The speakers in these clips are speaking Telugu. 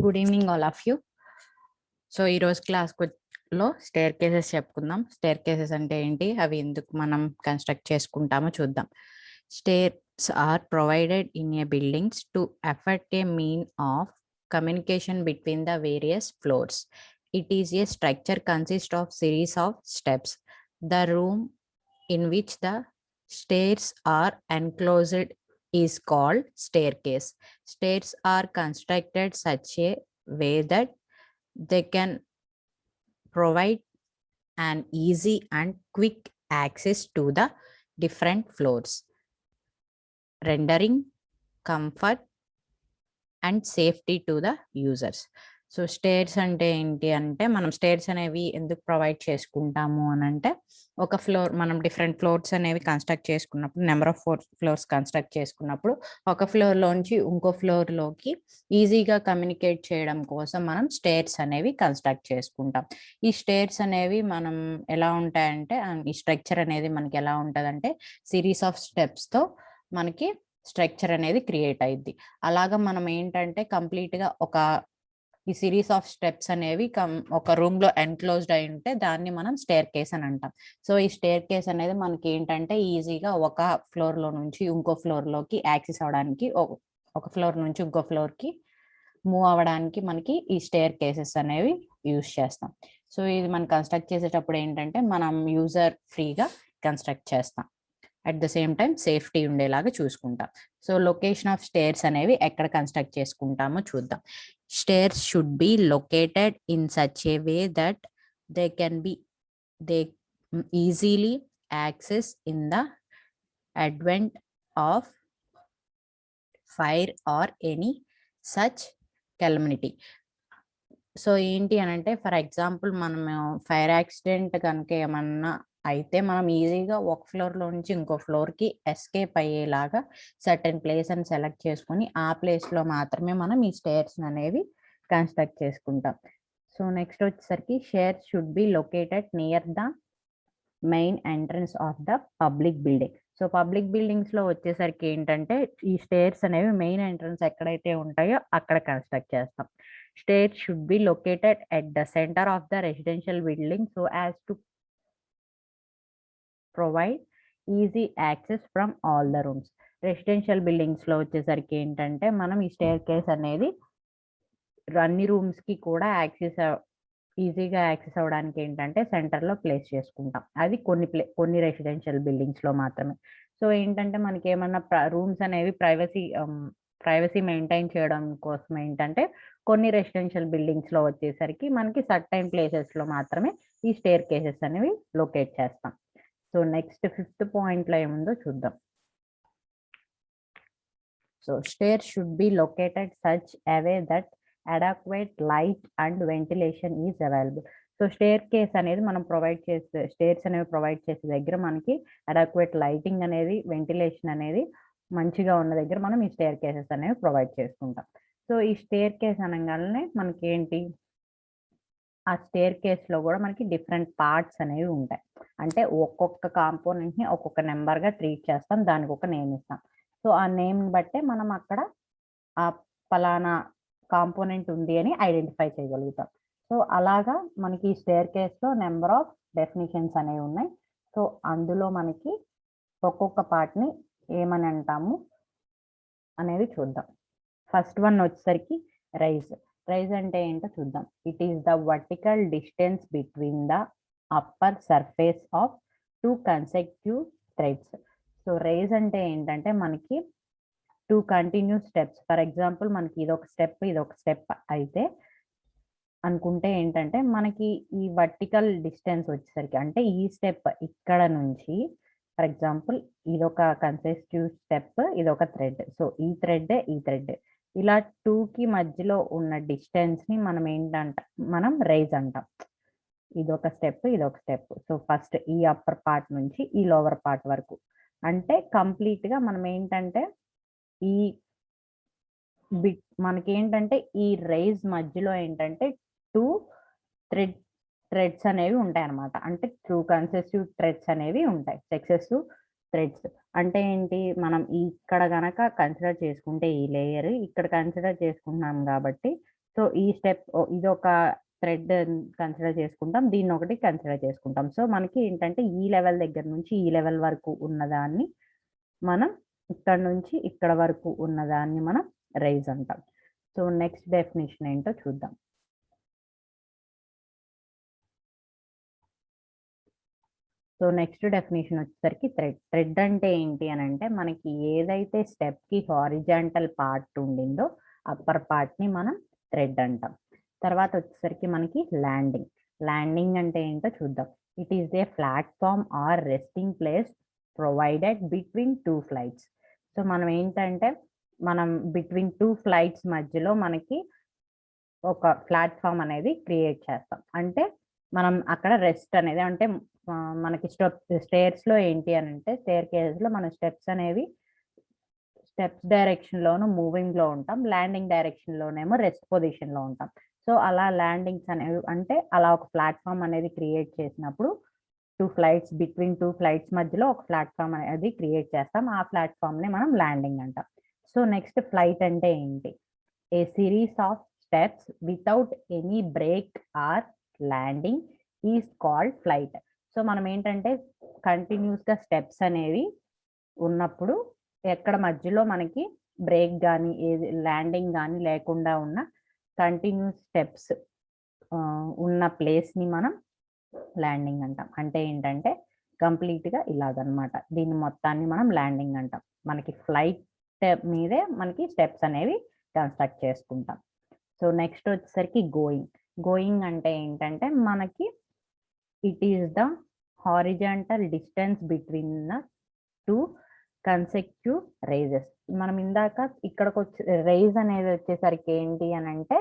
Good evening all of you. So ఈరోజు క్లాస్లో స్టేర్ కేసెస్ చెప్పుకుందాం. స్టేర్ కేసెస్ అంటే ఏంటి, అవి ఎందుకు మనం కన్స్ట్రక్ట్ చేసుకుంటామో చూద్దాం. Stairs are provided in a buildings to afford a mean of communication between the various floors. It is a structure consist of series of steps. The room in which the stairs are enclosed is called staircase. Stairs are constructed such a way that they can provide an easy and quick access to the different floors, rendering comfort and safety to the users. So stairs అంటే ఏంటి అంటే, మనం స్టేర్స్ అనేవి ఎందుకు ప్రొవైడ్ చేసుకుంటాము అని అంటే, ఒక ఫ్లోర్ మనం డిఫరెంట్ ఫ్లోర్స్ అనేవి కన్స్ట్రక్ట్ చేసుకున్నప్పుడు, నెంబర్ ఆఫ్ ఫ్లోర్స్ కన్స్ట్రక్ట్ చేసుకున్నప్పుడు ఒక ఫ్లోర్లోంచి ఇంకో ఫ్లోర్లోకి ఈజీగా కమ్యూనికేట్ చేయడం కోసం మనం స్టేర్స్ అనేవి కన్స్ట్రక్ట్ చేసుకుంటాం. ఈ స్టేర్స్ అనేవి మనం ఎలా ఉంటాయంటే, ఈ స్ట్రక్చర్ అనేది మనకి ఎలా ఉంటుందంటే, సిరీస్ ఆఫ్ స్టెప్స్తో మనకి స్ట్రక్చర్ అనేది క్రియేట్ అయ్యిద్ది. అలాగా మనం ఏంటంటే కంప్లీట్గా ఈ సిరీస్ ఆఫ్ స్టెప్స్ అనేవి ఒక రూమ్ లో ఎన్క్లోజ్డ్ అయి ఉంటే దాన్ని మనం స్టేర్ కేస్ అని అంటాం. సో ఈ స్టేర్ కేస్ అనేది మనకి ఏంటంటే ఈజీగా ఒక ఫ్లోర్ లో నుంచి ఇంకో ఫ్లోర్ లోకి యాక్సెస్ అవడానికి, ఒక ఫ్లోర్ నుంచి ఇంకో ఫ్లోర్ కి మూవ్ అవ్వడానికి మనకి ఈ స్టేర్ కేసెస్ అనేవి యూజ్ చేస్తాం. సో ఇది మనం కన్స్ట్రక్ట్ చేసేటప్పుడు ఏంటంటే మనం యూజర్ ఫ్రీగా కన్స్ట్రక్ట్ చేస్తాం, at the same time safety ఉండేలాగా చూసుకుంటాం. సో లొకేషన్ ఆఫ్ స్టేర్స్ అనేవి ఎక్కడ కన్స్ట్రక్ట్ చేసుకుంటామో చూద్దాం. Stairs should be located in such a way that they easily access in the advent of fire or any such calamity. So ఏంటి అని అంటే, ఫర్ ఎగ్జాంపుల్ మనము ఫైర్ యాక్సిడెంట్ కనుక ఏమన్నా అయితే మనం ఈజీగా ఒక ఫ్లోర్లో నుంచి ఇంకో ఫ్లోర్కి ఎస్కేప్ అయ్యేలాగా సర్టెన్ ప్లేస్ అని సెలెక్ట్ చేసుకొని ఆ ప్లేస్లో మాత్రమే మనం ఈ స్టేర్స్ అనేవి కన్స్ట్రక్ట్ చేసుకుంటాం. సో నెక్స్ట్ వచ్చేసరికి stairs should be located near the main entrance of the public building. So public బిల్డింగ్స్లో వచ్చేసరికి ఏంటంటే ఈ స్టేర్స్ అనేవి మెయిన్ ఎంట్రన్స్ ఎక్కడైతే ఉంటాయో అక్కడ కన్స్ట్రక్ట్ చేస్తాం. Stairs should be located at the center of the residential building so as to provide easy access from all the rooms. Residential buildings లో వచ్చేసరికి ఏంటంటే మనం ఈ స్టేర్ కేస్ అనేది అన్ని రూమ్స్ కి కూడా ఈజీగా యాక్సెస్ అవ్వడానికి ఏంటంటే సెంటర్ లో ప్లేస్ చేసుకుంటాం. అది కొన్ని రెసిడెన్షియల్ బిల్డింగ్స్ లో మాత్రమే. సో ఏంటంటే మనకి ఏమన్నా రూమ్స్ అనేవి ప్రైవసీ మెయింటైన్ చేయడం కోసం ఏంటంటే కొన్ని రెసిడెన్షియల్ బిల్డింగ్స్ లో వచ్చేసరికి మనకి సర్టైన్ ప్లేసెస్ లో మాత్రమే ఈ స్టేర్ కేసెస్ అనేవి లొకేట్ చేస్తాం. సో నెక్స్ట్ 5th పాయింట్ లో ఏముందో చూద్దాం. So stair should be located such a way that adequate light and ventilation is available. So stair case అనేది మనం స్టేర్స్ అనేవి ప్రొవైడ్ చేసే దగ్గర మనకి అడాక్వేట్ లైటింగ్ అనేది, వెంటిలేషన్ అనేది మంచిగా ఉన్న దగ్గర మనం ఈ స్టేర్ కేసెస్ అనేవి ప్రొవైడ్ చేసుకుంటాం. సో ఈ స్టేర్ కేస్ అనగానే మనకి ఏంటి, ఆ స్టేర్ కేస్ లో కూడా మనకి డిఫరెంట్ పార్ట్స్ అనేవి ఉంటాయి. అంటే ఒక్కొక్క కాంపోనెంట్ ని ఒక్కొక్క నెంబర్ గా ట్రీట్ చేస్తాం, దానికి ఒక నేమ్ ఇస్తాం. సో ఆ నేమ్ బట్టే మనం అక్కడ ఆ పలానా కాంపోనెంట్ ఉంది అని ఐడెంటిఫై చేయగలుగుతాం. సో అలాగా మనకి ఈ స్టేర్ కేస్ లో నెంబర్ ఆఫ్ డెఫినిషన్స్ అనేవి ఉన్నాయి. సో అందులో మనకి ఒక్కొక్క పార్ట్ ని ఏమని అంటాము అనేది చూద్దాం. ఫస్ట్ వన్ వచ్చేసరికి రైజ్. రైజ్ అంటే ఏంటో చూద్దాం. It is the vertical distance between the upper surface of 2 consecutive threads. So rise అంటే ఏంటంటే మనకి 2 కంటిన్యూస్ స్టెప్స్. ఫర్ ఎగ్జాంపుల్ మనకి ఇదొక స్టెప్ అయితే అనుకుంటే ఏంటంటే మనకి ఈ వర్టికల్ డిస్టెన్స్ వచ్చేసరికి అంటే ఈ స్టెప్ ఇక్కడ నుంచి, ఫర్ ఎగ్జాంపుల్ ఇదొక కన్సెక్యూటివ్ స్టెప్, ఇదొక థ్రెడ్. సో ఈ థ్రెడ్ ఇలా 2కి మధ్యలో ఉన్న డిస్టెన్స్ ని మనం రైజ్ అంటాం. ఇదొక స్టెప్. సో ఫస్ట్ ఈ అప్పర్ పార్ట్ నుంచి ఈ లోవర్ పార్ట్ వరకు అంటే కంప్లీట్ గా మనం ఏంటంటే ఈ మనకి ఏంటంటే ఈ రైజ్ మధ్యలో ఏంటంటే 2 థ్రెడ్స్ అనేవి ఉంటాయి అనమాట. అంటే 2 కన్సెసివ్ థ్రెడ్స్ అనేవి ఉంటాయి, సక్సెసివ్ థ్రెడ్స్. అంటే ఏంటి, మనం ఇక్కడ గనక కన్సిడర్ చేసుకుంటే ఈ లేయర్ ఇక్కడ కన్సిడర్ చేసుకుంటున్నాం కాబట్టి సో ఈ స్టెప్ ఇది ఒక థ్రెడ్ కన్సిడర్ చేసుకుంటాం, దీన్ని ఒకటి కన్సిడర్ చేసుకుంటాం. సో మనకి ఏంటంటే ఈ లెవెల్ దగ్గర నుంచి ఈ లెవెల్ వరకు ఉన్నదాన్ని మనం ఇక్కడ నుంచి ఇక్కడ వరకు ఉన్నదాన్ని మనం రైజ్ అంటాం. సో నెక్స్ట్ డెఫినేషన్ ఏంటో చూద్దాం. సో నెక్స్ట్ డెఫినేషన్ వచ్చేసరికి థ్రెడ్ అంటే ఏంటి అని అంటే మనకి ఏదైతే స్టెప్కి హారిజాంటల్ పార్ట్ ఉండిందో అప్పర్ పార్ట్ని మనం థ్రెడ్ అంటాం. తర్వాత వచ్చేసరికి మనకి ల్యాండింగ్ అంటే ఏంటో చూద్దాం. It is a platform or resting place provided between 2 flights. So మనం ఏంటంటే మనం బిట్వీన్ 2 ఫ్లైట్స్ మధ్యలో మనకి ఒక ప్లాట్ఫామ్ అనేది క్రియేట్ చేస్తాం. అంటే మనం అక్కడ రెస్ట్ అనేది అంటే మనకి స్టేర్స్ లో ఏంటి అని అంటే స్టేర్ కేసెస్ లో మన స్టెప్స్ అనేవి స్టెప్స్ డైరెక్షన్ లోను మూవింగ్ లో ఉంటాం, ల్యాండింగ్ డైరెక్షన్ లోనేమో రెస్ట్ పొజిషన్ లో ఉంటాం. సో అలా ల్యాండింగ్స్ అనేవి అంటే అలా ఒక ప్లాట్ఫామ్ అనేది క్రియేట్ చేసినప్పుడు బిట్వీన్ 2 ఫ్లైట్స్ మధ్యలో ఒక ప్లాట్ఫామ్ అనేది క్రియేట్ చేస్తాం. ఆ ప్లాట్ఫామ్ ని మనం ల్యాండింగ్ అంటాం. సో నెక్స్ట్ ఫ్లైట్ అంటే ఏంటి? A series of steps without any break or landing is called flight. So మనం ఏంటంటే కంటిన్యూస్ గా స్టెప్స్ అనేవి ఉన్నప్పుడు ఎక్కడ మధ్యలో మనకి బ్రేక్ కానీ ఏది ల్యాండింగ్ కానీ లేకుండా ఉన్న కంటిన్యూస్ స్టెప్స్ ఉన్న ప్లేస్ ని మనం ల్యాండింగ్ అంటాం. అంటే ఏంటంటే కంప్లీట్ గా ఇలాగనమాట, దీన్ని మొత్తాన్ని మనం ల్యాండింగ్ అంటాం. మనకి ఫ్లైట్ మీదే మనకి స్టెప్స్ అనేవి కన్స్ట్రక్ట్ చేసుకుంటాం. సో నెక్స్ట్ వచ్చేసరికి గోయింగ్ అంటే ఏంటంటే మనకి it is the horizontal distance between the 2 consecutive rises. మనం ఇందాక ఇక్కడికి వచ్చి రైజ్ అనేది వచ్చేసరికి ఏంటి అని అంటే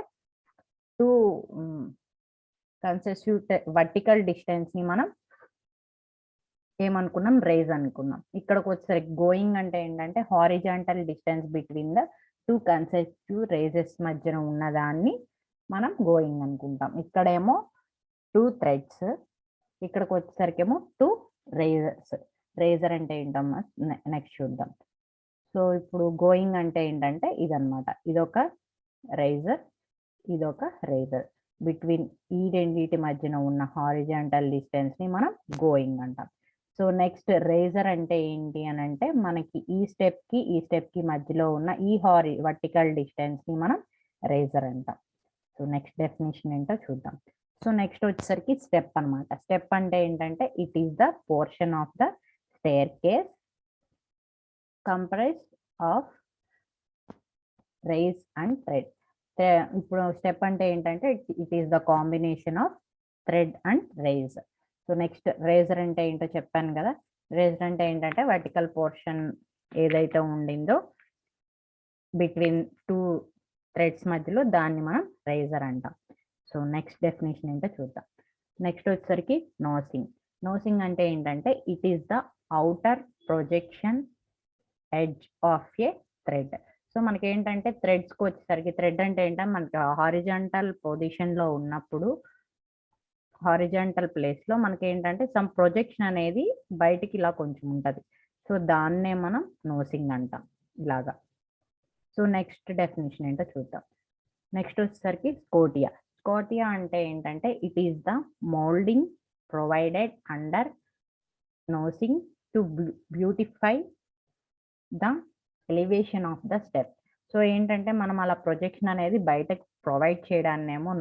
2 కన్సెక్టివ్ వర్టికల్ డిస్టెన్స్ ని మనం ఏమనుకున్నాం? రైజ్ అనుకున్నాం. ఇక్కడికి వచ్చేసరికి గోయింగ్ అంటే ఏంటంటే horizontal distance between the 2 consecutive rises మధ్యన ఉన్నదాన్ని మనం గోయింగ్ అనుకుంటాం. ఇక్కడేమో 2 థ్రెడ్స్, ఇక్కడికి వచ్చేసరికి ఏమో 2 రైజర్స్. రైజర్ అంటే ఏంటమ్మా నెక్స్ట్ చూద్దాం. సో ఇప్పుడు గోయింగ్ అంటే ఏంటంటే ఇదన్నమాట, ఇదొక రైజర్, ఇదొక రైజర్. బిట్వీన్ ఈ రెండింటి మధ్యన ఉన్న హారిజాంటల్ డిస్టెన్స్ ని మనం గోయింగ్ అంటాం. సో నెక్స్ట్ రైజర్ అంటే ఏంటి అని అంటే మనకి ఈ స్టెప్ కి మధ్యలో ఉన్న ఈ వర్టికల్ డిస్టెన్స్ ని మనం రైజర్ అంటాం. సో నెక్స్ట్ డెఫినేషన్ ఏంటో చూద్దాం. సో నెక్స్ట్ వచ్చేసరికి స్టెప్ అనమాట. స్టెప్ అంటే ఏంటంటే it is the portion of the staircase comprise of rise and thread. ఇప్పుడు స్టెప్ అంటే ఏంటంటే it is the combination of thread and rise. So next riser అంటే ఏంటో చెప్పాను కదా. రైజర్ అంటే ఏంటంటే వర్టికల్ పోర్షన్ ఏదైతే ఉండిందో బిట్వీన్ 2 థ్రెడ్స్ మధ్యలో దాన్ని మనం రైజర్ అంటాం. సో నెక్స్ట్ డెఫినేషన్ ఏంటో చూద్దాం. నెక్స్ట్ వచ్చేసరికి నోసింగ్ అంటే ఏంటంటే it is the outer projection edge of A thread. So మనకి ఏంటంటే థ్రెడ్స్కి వచ్చేసరికి థ్రెడ్ అంటే ఏంటంటే మనకి హారిజాంటల్ పొజిషన్లో ఉన్నప్పుడు హారిజాంటల్ ప్లేస్లో మనకి ఏంటంటే సమ్ ప్రొజెక్షన్ అనేది బయటికి ఇలా కొంచెం ఉంటుంది. సో దాన్నే మనం నోసింగ్ అంటాం ఇలాగా. సో నెక్స్ట్ డెఫినేషన్ ఏంటో చూద్దాం. నెక్స్ట్ వచ్చేసరికి స్కోటియా అంటే ఏంటంటే it is the moulding provided under nosing to beautify the elevation of the step. So ఏంటంటే మనం అలా ప్రొజెక్షన్ అనేది బయటకు ప్రొవైడ్ చేయడాన్నేమో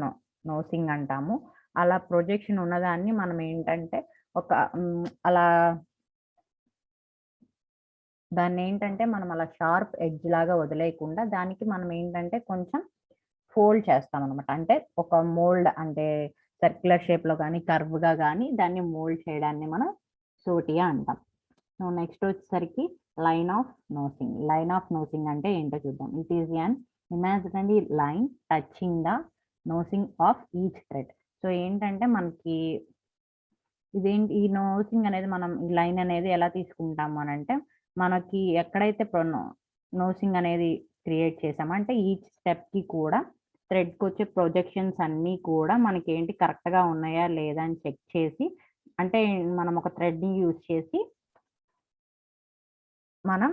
నోసింగ్ అంటాము. అలా ప్రొజెక్షన్ ఉన్నదాన్ని మనం ఏంటంటే ఒక అలా దాన్ని ఏంటంటే మనం అలా షార్ప్ ఎడ్జ్ లాగా వదిలేయకుండా దానికి మనం ఏంటంటే కొంచెం ఫోల్డ్ చేస్తాం అనమాట. అంటే ఒక మోల్డ్ అంటే సర్క్యులర్ షేప్లో కానీ కర్వ్గా కానీ దాన్ని మోల్డ్ చేయడాన్ని మనం సోటియా అంటాం. సో నెక్స్ట్ వచ్చేసరికి లైన్ ఆఫ్ నోసింగ్ అంటే ఏంటో చూద్దాం. It is an imaginary line touching the nosing of each thread. So ఏంటంటే మనకి ఇదేంటి ఈ నోసింగ్ అనేది మనం ఈ లైన్ అనేది ఎలా తీసుకుంటాము అని అంటే మనకి ఎక్కడైతే నోసింగ్ అనేది క్రియేట్ చేసామో అంటే ఈచ్ స్టెప్కి కూడా థ్రెడ్కి వచ్చే ప్రొజెక్షన్స్ అన్నీ కూడా మనకి ఏంటి కరెక్ట్గా ఉన్నాయా లేదా అని చెక్ చేసి, అంటే మనం ఒక థ్రెడ్ని యూజ్ చేసి మనం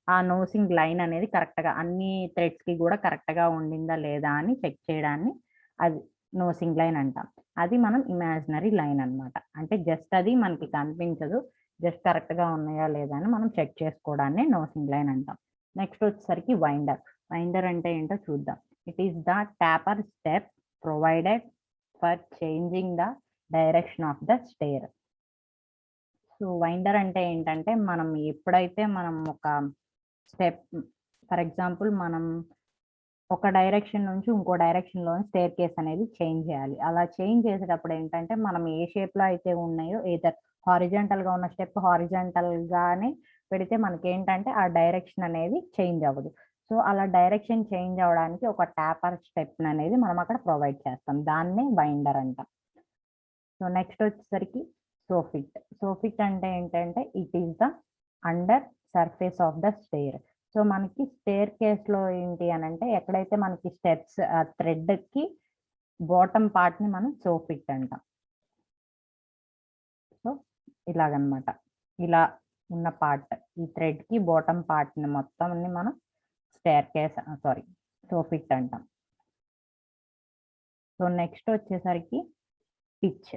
ఆ నోసింగ్ లైన్ అనేది కరెక్ట్‌గా అన్ని థ్రెడ్స్‌కి కూడా కరెక్ట్‌గా ఉండిందా లేదా అని చెక్ చేయడాన్ని అది నోసింగ్ లైన్ అంటాం. అది మనం ఇమాజినరీ లైన్ అన్నమాట. అంటే జస్ట్ అది మనకి కనిపించదు. జస్ట్ కరెక్ట్‌గా ఉన్నాయా లేదా అని మనం చెక్ చేసుకోవడాన్ని నోసింగ్ లైన్ అంటాం. నెక్స్ట్ వచ్చేసరికి వైండర్. వైండర్ అంటే ఏంటో చూద్దాం. It is the taper step provided for changing the direction of the stair. So winder అంటే ఏంటంటే మనం ఎప్పుడైతే మనం ఒక స్టెప్ ఫర్ ఎగ్జాంపుల్ మనం ఒక డైరెక్షన్ నుంచి ఇంకో డైరెక్షన్‌లో స్టేర్ కేస్ అనేది చేంజ్ చేయాలి. అలా చేంజ్ చేసేటప్పుడు ఏంటంటే మనం ఏ షేప్‌లో అయితే ఉన్నాయో ఎయిదర్ హారిజాంటల్‌గా ఉన్న స్టెప్ హారిజాంటల్‌గానే పెడితే మనకేంటంటే ఆ డైరెక్షన్ అనేది చేంజ్ అవ్వదు. సో అలా డైరెక్షన్ చేంజ్ అవ్వడానికి ఒక టాపర్ స్టెప్‌ననేది మనం అక్కడ ప్రొవైడ్ చేస్తాం. దాన్నే వైండర్ అంటాం. సో నెక్స్ట్ వచ్చేసరికి సోఫిట్. సోఫిట్ అంటే ఏంటంటే it is the under surface of the stair. So మనకి స్టేర్ కేస్‌లో ఏంటి అనంటే ఎక్కడైతే మనకి స్టెప్స్ థ్రెడ్‌కి బాటమ్ పార్ట్‌ని మనం సోఫిట్ అంటాం. సో ఇలాగనమాట. ఇలా ఉన్న పార్ట్ ఈ థ్రెడ్‌కి బాటమ్ పార్ట్‌ని మొత్తాన్ని మనం సోఫిట్ అంటాం. సో నెక్స్ట్ వచ్చేసరికి పిచ్.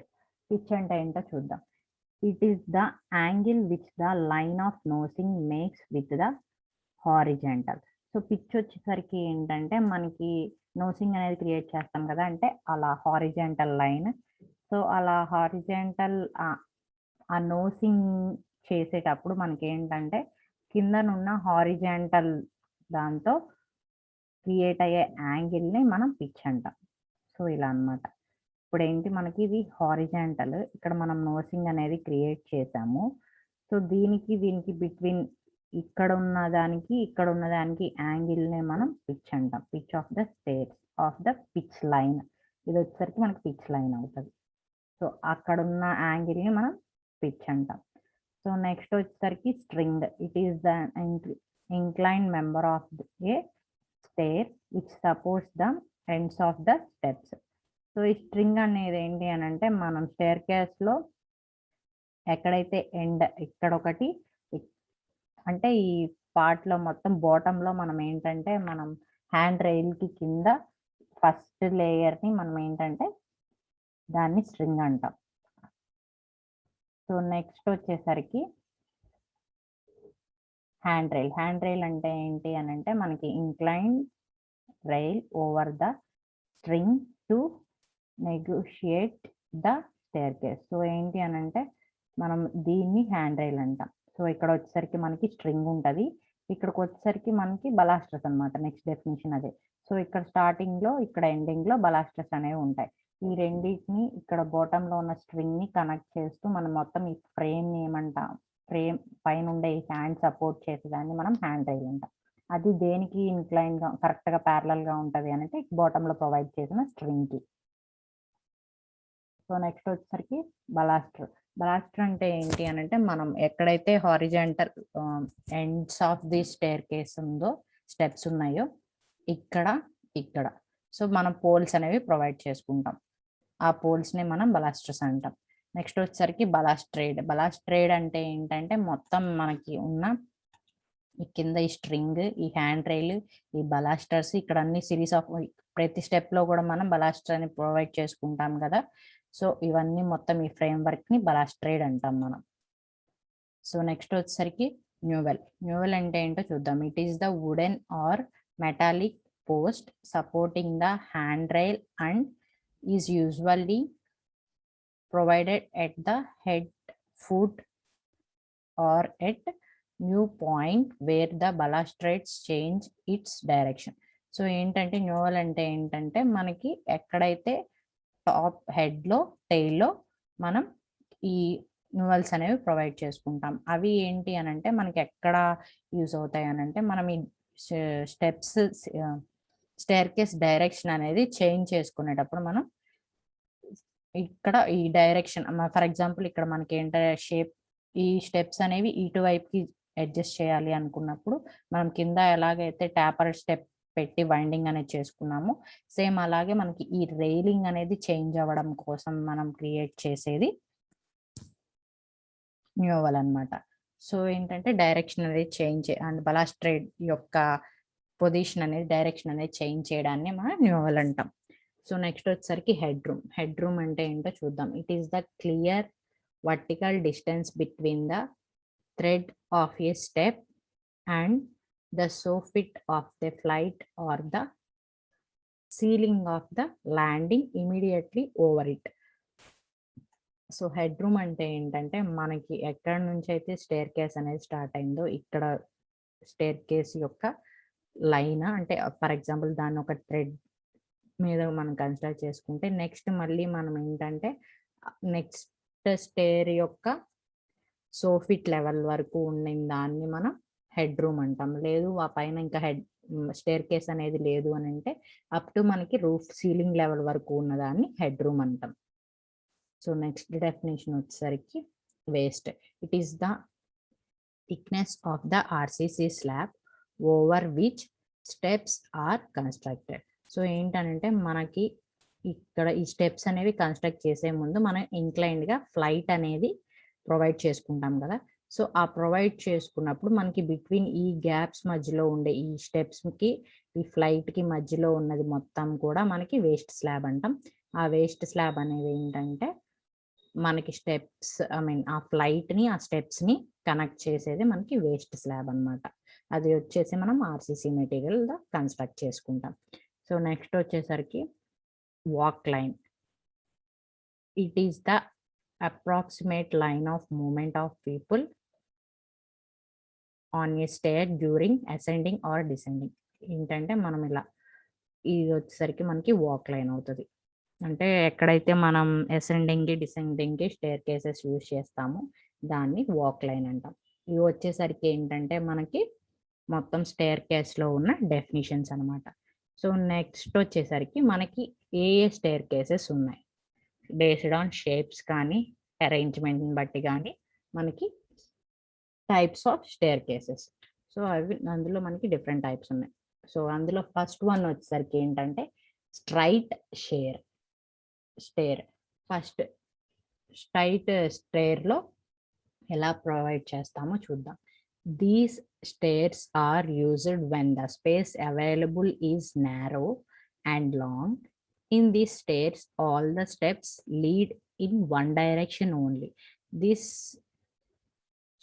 పిచ్ అంటే ఏంటో చూద్దాం. It is the angle which the line of nosing makes with the horizontal. So pitch వచ్చేసరికి ఏంటంటే మనకి నోసింగ్ అనేది క్రియేట్ చేస్తాం కదా! అంటే అలా హారిజాంటల్ లైన్. సో అలా హారిజాంటల్ ఆ నోసింగ్ చేసేటప్పుడు మనకేంటంటే కిందనున్న హారిజాంటల్ దాంతో క్రియేట్ అయ్యే యాంగిల్‌ని మనం పిచ్ అంటాం. సో ఇలా అన్నమాట. ఇప్పుడేంటి మనకి ఇది హారిజాంటల్. ఇక్కడ మనం నోసింగ్ అనేది క్రియేట్ చేసాము. సో దీనికి బిట్వీన్ ఇక్కడ ఉన్న దానికి యాంగిల్‌ని మనం పిచ్ అంటాం. Pitch of the stairs of the pitch line. ఇది వచ్చేసరికి మనకి పిచ్ లైన్ అవుతది. సో అక్కడున్న యాంగిల్‌ని మనం పిచ్ అంటాం. సో నెక్స్ట్ వచ్చేసరికి string. It is the inclined member of a stair which supports the ends of the steps. So ఈ స్ట్రింగ్ అనేది ఏంటి అనంటే మనం స్టేర్ కేస్‌లో ఎక్కడైతే ఎండ్ ఇక్కడొకటి అంటే ఈ పార్ట్‌లో మొత్తం బాటమ్‌లో మనం ఏంటంటే మనం హ్యాండ్ రైల్‌కి కింద ఫస్ట్ లేయర్‌ని మనం ఏంటంటే దాన్ని స్ట్రింగ్ అంటాం. సో నెక్స్ట్ వచ్చేసరికి హ్యాండ్ రైల్. హ్యాండ్ రైల్ అంటే ఏంటి అనంటే మనకి inclined rail over the string to negotiate the stair case. So ఏంటి అనంటే మనం దీన్ని హ్యాండ్ రైల్ అంటాం. సో ఇక్కడ వచ్చేసరికి మనకి స్ట్రింగ్ ఉంటది. ఇక్కడికి వచ్చేసరికి మనకి బలాస్టర్స్ అన్నమాట. నెక్స్ట్ డెఫినిషన్ అదే. సో ఇక్కడ స్టార్టింగ్‌లో, ఇక్కడ ఎండింగ్‌లో బలాస్టర్స్ అనేవి ఉంటాయి. ఈ రెండిటిని ఇక్కడ బాటమ్‌లో ఉన్న స్ట్రింగ్‌ని కనెక్ట్ చేస్తూ మనం మొత్తం ఈ ఫ్రేమ్‌ని ఏమంటాం? ఫ్రేమ్ పైనుండే ఈ హ్యాండ్ సపోర్ట్ చేసేదాన్ని మనం హ్యాండ్ రైల్ అంటాం. అది దేనికి ఇంక్లైన్‌గా కరెక్ట్‌గా ప్యారలల్‌గా ఉంటది అనంటే బాటమ్‌లో ప్రొవైడ్ చేసిన స్ట్రింగ్‌కి. సో నెక్స్ట్ వచ్చేసరికి బలాస్టర్. బలాస్టర్ అంటే ఏంటి అనంటే మనం ఎక్కడైతే horizontal ends of the staircase ఉందో, స్టెప్స్ ఉన్నాయో ఇక్కడ, ఇక్కడ. సో మనం పోల్స్ అనేవి ప్రొవైడ్ చేసుకుంటాం. ఆ పోల్స్‌ని మనం బలాస్టర్స్ అంటాం. నెక్స్ట్ వచ్చేసరికి బలాస్ట్రేడ్. బలాస్ట్రేడ్ అంటే ఏంటంటే మొత్తం మనకి ఉన్న ఈ కింద ఈ స్ట్రింగ్, ఈ హ్యాండ్ రైల్, ఈ బలాస్టర్స్ ఇక్కడ అన్ని సిరీస్ ఆఫ్ ప్రతి స్టెప్‌లో కూడా మనం బలాస్టర్ అని ప్రొవైడ్ చేసుకుంటాం కదా! సో ఇవన్నీ మొత్తం ఈ ఫ్రేమ్‌వర్క్‌ని బలాస్ట్రేడ్ అంటాం మనం. సో నెక్స్ట్ వచ్చేసరికి న్యూవెల్. న్యూవెల్ అంటే ఏంటో చూద్దాం. It is the wooden or metallic post supporting the hand rail and is usually provided at the head, foot or at new point where the balustrades change its direction. So ఏంటంటే న్యూవెల్ అంటే ఏంటంటే మనకి ఎక్కడైతే టాప్ హెడ్‌లో, టెయిల్‌లో మనం ఈ న్యూవెల్స్ అనేవి ప్రొవైడ్ చేసుకుంటాం. అవి ఏంటి అనంటే మనకి ఎక్కడ యూజ్ అవుతాయి అనంటే మనం ఈ స్టెప్స్ స్టేర్‌కేస్ డైరెక్షన్ అనేది చేంజ్ చేసుకునేటప్పుడు మనం ఇక్కడ ఈ డైరెక్షన్ ఫర్ ఎగ్జాంపుల్ ఇక్కడ మనకి ఏంటంటే ఈ స్టెప్స్ అనేవి ఇటువైపుకి అడ్జస్ట్ చేయాలి అనుకున్నప్పుడు మనం కింద ఎలాగైతే టాపర్ స్టెప్ పెట్టి వైండింగ్ అనేది చేసుకున్నామో సేమ్ అలాగే మనకి ఈ రైలింగ్ అనేది చేంజ్ అవ్వడం కోసం మనం క్రియేట్ చేసేది న్యూవెల్ అన్నమాట. సో ఏంటంటే డైరెక్షన్ అనేది చేంజ్ అండ్ బలాస్ట్రేడ్ యొక్క పొజిషన్ అనేది డైరెక్షన్ అనేది చేంజ్ చేయడాన్ని మనం న్యూవల్ అంటాం. సో నెక్స్ట్ వచ్చేసరికి హెడ్ రూమ్ అంటే ఏంటో చూద్దాం. It is the clear vertical distance between the thread of A step and the soffit of the flight or the ceiling of the landing immediately over it. So head room అంటే ఏంటంటే మనకి ఎక్కడ నుంచి అయితే స్టేర్ కేస్ అనేది స్టార్ట్ అయిందో ఇక్కడ స్టేర్ కేస్ యొక్క లైన్ అంటే ఫర్ ఎగ్జాంపుల్ దాన్ని ఒక థ్రెడ్ మీద మనం కన్సిడర్ చేసుకుంటే నెక్స్ట్ మళ్ళీ మనం ఏంటంటే నెక్స్ట్ స్టేర్ యొక్క సోఫిట్ లెవెల్ వరకు ఉన్న దాన్ని మనం హెడ్ రూమ్ అంటాం. లేదు ఆ పైన ఇంకా స్టేర్ కేస్ అనేది లేదు అని అంటే అప్ టు మనకి రూఫ్ సీలింగ్ లెవెల్ వరకు ఉన్నదాన్ని హెడ్ రూమ్ అంటాం. సో నెక్స్ట్ డెఫినేషన్ వచ్చేసరికి waist. It is the thickness of the RCC slab over which steps are constructed. So ఏంటనంటే మనకి ఇక్కడ ఈ స్టెప్స్ అనేవి కన్స్ట్రక్ట్ చేసే ముందు మనం ఇంక్లైన్డ్గా ఫ్లైట్ అనేది ప్రొవైడ్ చేసుకుంటాం కదా. సో ఆ ప్రొవైడ్ చేసుకున్నప్పుడు మనకి బిట్వీన్ ఈ గ్యాప్స్ మధ్యలో ఉండే ఈ స్టెప్స్కి ఈ ఫ్లైట్కి మధ్యలో ఉన్నది మొత్తం కూడా మనకి వేస్ట్ స్లాబ్ అంటాం. ఆ వేస్ట్ స్లాబ్ అనేది ఏంటంటే మనకి స్టెప్స్ ఆ ఫ్లైట్ని ఆ స్టెప్స్ని కనెక్ట్ చేసేది మనకి వేస్ట్ స్లాబ్ అనమాట. అది వచ్చేసి మనం ఆర్సిసి మెటీరియల్ కన్స్ట్రక్ట్ చేసుకుంటాం. సో నెక్స్ట్ వచ్చేసరికి walk line. It is the approximate line of movement of people on a stair during ascending or descending. ఏంటంటే మనం ఇలా ఇది వచ్చేసరికి మనకి వాక్ లైన్ అవుతుంది. అంటే ఎక్కడైతే మనం అసెండింగ్కి డిసెండింగ్కి స్టేర్ కేసెస్ యూజ్ చేస్తామో దాన్ని వాక్ లైన్ అంటాం. ఇవి వచ్చేసరికి ఏంటంటే మనకి మొత్తం స్టేర్ కేస్లో ఉన్న డెఫినిషన్స్ అనమాట. సో నెక్స్ట్ వచ్చేసరికి మనకి ఏ స్టేర్ కేసెస్ ఉన్నాయి బేస్డ్ ఆన్ షేప్స్ కానీ అరేంజ్మెంట్ని బట్టి కానీ మనకి types of staircases. So అవి అందులో మనకి డిఫరెంట్ టైప్స్ ఉన్నాయి. సో అందులో ఫస్ట్ వన్ వచ్చేసరికి ఏంటంటే స్ట్రైట్ స్టేర్. ఫస్ట్ స్ట్రైట్ స్టేర్లో ఎలా ప్రొవైడ్ చేస్తామో చూద్దాం. These stairs are used when the space available is narrow and long. In these stairs all the steps lead in one direction only. This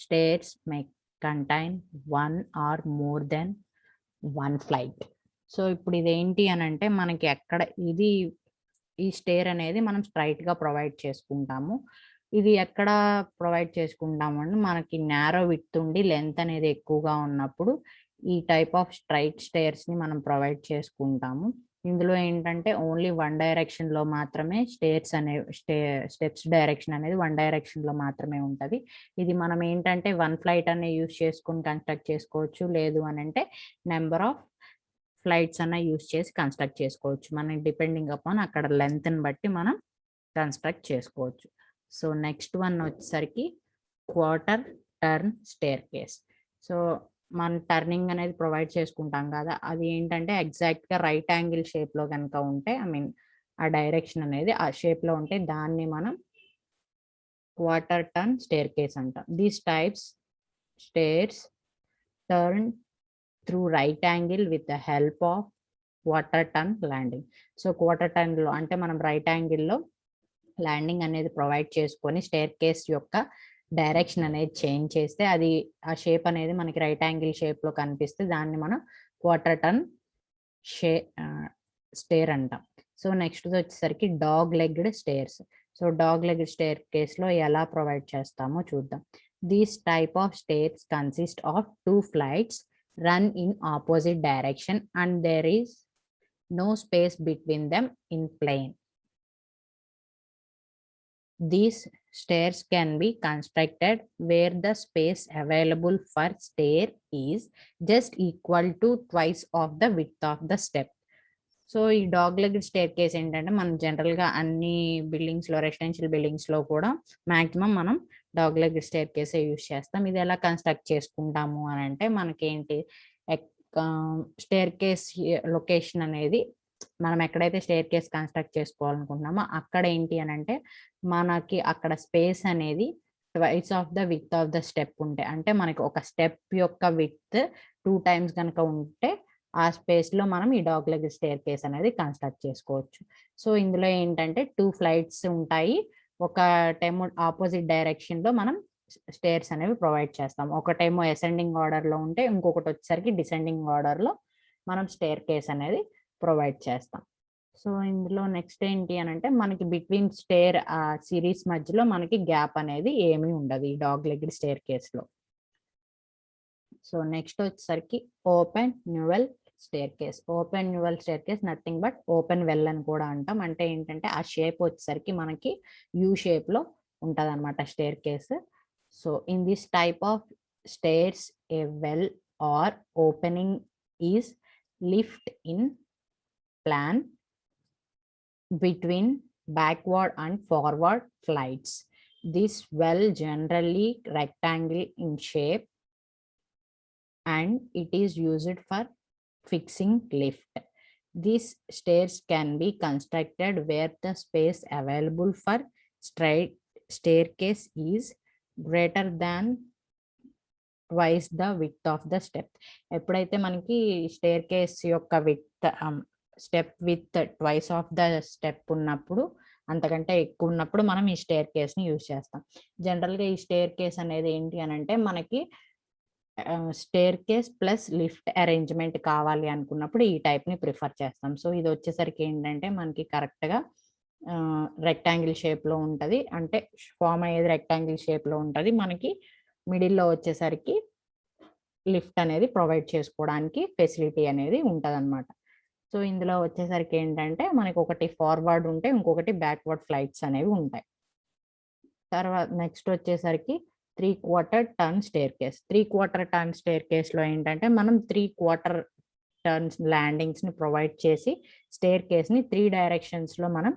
stairs may contain one or more than one flight. So ఇప్పుడు ఇదేంటి అని అంటే మనకి ఎక్కడ ఇది ఈ స్టేర్ అనేది మనం స్ట్రైట్గా ప్రొవైడ్ చేసుకుంటాము. ఇది ఎక్కడ ప్రొవైడ్ చేసుకుంటాము అంటే మనకి నారో విడ్త్ ఉండి లెంత్ అనేది ఎక్కువగా ఉన్నప్పుడు ఈ టైప్ ఆఫ్ స్ట్రైట్ స్టేర్స్ని మనం ప్రొవైడ్ చేసుకుంటాము. ఇందులో ఏంటంటే ఓన్లీ వన్ డైరెక్షన్లో మాత్రమే స్టెప్స్ డైరెక్షన్ అనేది వన్ డైరెక్షన్లో మాత్రమే ఉంటుంది. ఇది మనం ఏంటంటే వన్ ఫ్లైట్ అనే యూజ్ చేసుకుని కన్స్ట్రక్ట్ చేసుకోవచ్చు. లేదు అని అంటే నెంబర్ ఆఫ్ ఫ్లైట్స్ అన్న యూజ్ చేసి కన్స్ట్రక్ట్ చేసుకోవచ్చు. మనకి డిపెండింగ్ అపాన్ అక్కడ లెంత్ని బట్టి మనం కన్స్ట్రక్ట్ చేసుకోవచ్చు. సో నెక్స్ట్ వన్ వచ్చేసరికి quarter turn stair case. So మనం టర్నింగ్ అనేది ప్రొవైడ్ చేసుకుంటాం కదా, అది ఏంటంటే ఎగ్జాక్ట్గా రైట్ యాంగిల్ షేప్లో కనుక ఉంటే ఆ డైరెక్షన్ అనేది ఆ షేప్లో ఉంటే దాన్ని మనం క్వార్టర్ టర్న్ స్టేర్ కేస్ అంటాం. These types stairs turn through right angle with the help of quarter turn landing. So quarter టర్న్లో అంటే మనం రైట్ యాంగిల్లో ల్యాండింగ్ అనేది ప్రొవైడ్ చేసుకొని స్టేర్ కేస్ యొక్క డైరెక్షన్ అనేది చేంజ్ చేస్తే అది ఆ షేప్ అనేది మనకి రైట్ యాంగిల్ షేప్లో కనిపిస్తే దాన్ని మనం క్వార్టర్ టర్న్ స్టేర్ అంటాం. సో నెక్స్ట్ వచ్చేసరికి dog legged stairs. So dog legged stair కేస్లో ఎలా ప్రొవైడ్ చేస్తామో చూద్దాం. These type of stairs consist of 2 flights run in opposite direction and there is no space between them in plane. These stairs can be constructed where the space available for stair is just equal to twice of the width of the step. So ఈ డాగ్ లెగ్ స్టేర్ కేస్ ఏంటంటే మనం జనరల్గా అన్ని బిల్డింగ్స్లో రెసిడెన్షియల్ బిల్డింగ్స్లో కూడా మ్యాక్సిమం మనం డాగ్ లెగ్ స్టేర్ కేసే యూజ్ చేస్తాం. ఇది ఎలా కన్స్ట్రక్ట్ చేసుకుంటాము అని అంటే మనకేంటి స్టేర్ కేస్ లొకేషన్ అనేది మనం ఎక్కడైతే స్టేర్ కేస్ కన్స్ట్రక్ట్ చేసుకోవాలనుకుంటున్నామో అక్కడ ఏంటి అని అంటే మనకి అక్కడ స్పేస్ అనేది twice of the width of the step ఉంటే, అంటే మనకి ఒక స్టెప్ యొక్క విడ్త్ 2 టైమ్స్ కనుక ఉంటే ఆ స్పేస్లో మనం ఈ డాగ్ లెగ్ స్టేర్ కేస్ అనేది కన్స్ట్రక్ట్ చేసుకోవచ్చు. సో ఇందులో ఏంటంటే 2 ఫ్లైట్స్ ఉంటాయి. ఒకటేమో ఆపోజిట్ డైరెక్షన్లో మనం స్టేర్స్ అనేవి ప్రొవైడ్ చేస్తాం. ఒకటేమో అసెండింగ్ ఆర్డర్లో ఉంటే, ఇంకొకటి వచ్చేసరికి డిసెండింగ్ ఆర్డర్లో మనం స్టేర్ కేస్ అనేది ప్రొవైడ్ చేస్తాం. సో ఇందులో నెక్స్ట్ ఏంటి అని అంటే, మనకి బిట్వీన్ స్టేర్ సిరీస్ మధ్యలో మనకి గ్యాప్ అనేది ఏమీ ఉండదు ఈ డాగ్ లెగ్డ్ స్టేర్ కేస్లో. సో నెక్స్ట్ వచ్చేసరికి open newel stair case. Open newel stair case nothing but open well అని కూడా అంటాం. అంటే ఏంటంటే ఆ షేప్ వచ్చేసరికి మనకి యూ షేప్లో ఉంటుంది అనమాట stair case. So in this type of stairs a well or opening is left in plan between backward and forward flights. This well generally rectangle in shape and it is used for fixing lift. These stairs can be constructed where the space available for straight staircase is greater than twice the width of the step. ఎప్పుడైతే మనకి స్టేర్ కేస్ యొక్క width step with twice of the step ఉన్నప్పుడు, అంతకంటే ఎక్కువ ఉన్నప్పుడు మనం ఈ స్టేర్ కేస్ని యూజ్ చేస్తాం. జనరల్గా ఈ స్టేర్ కేస్ అనేది ఏంటి అని అంటే, మనకి staircase plus lift arrangement కావాలి అనుకున్నప్పుడు ఈ టైప్ని ప్రిఫర్ చేస్తాం. సో ఇది వచ్చేసరికి ఏంటంటే మనకి కరెక్ట్గా రెక్టాంగిల్ షేప్లో ఉంటుంది. అంటే ఫామ్ అయ్యేది రెక్టాంగిల్ షేప్లో ఉంటుంది. మనకి మిడిల్లో వచ్చేసరికి లిఫ్ట్ అనేది ప్రొవైడ్ చేసుకోవడానికి ఫెసిలిటీ అనేది ఉంటుంది అనమాట. సో ఇందులో వచ్చేసరికి ఏంటంటే మనకి ఒకటి ఫార్వర్డ్ ఉంటే, ఇంకొకటి బ్యాక్వర్డ్ ఫ్లైట్స్ అనేవి ఉంటాయి. తర్వాత నెక్స్ట్ వచ్చేసరికి 3/4 turn stair case. 3/4 turn stair కేస్లో ఏంటంటే మనం 3/4 టర్న్స్ ల్యాండింగ్స్ని ప్రొవైడ్ చేసి స్టేర్ కేస్ని 3 డైరెక్షన్స్లో మనం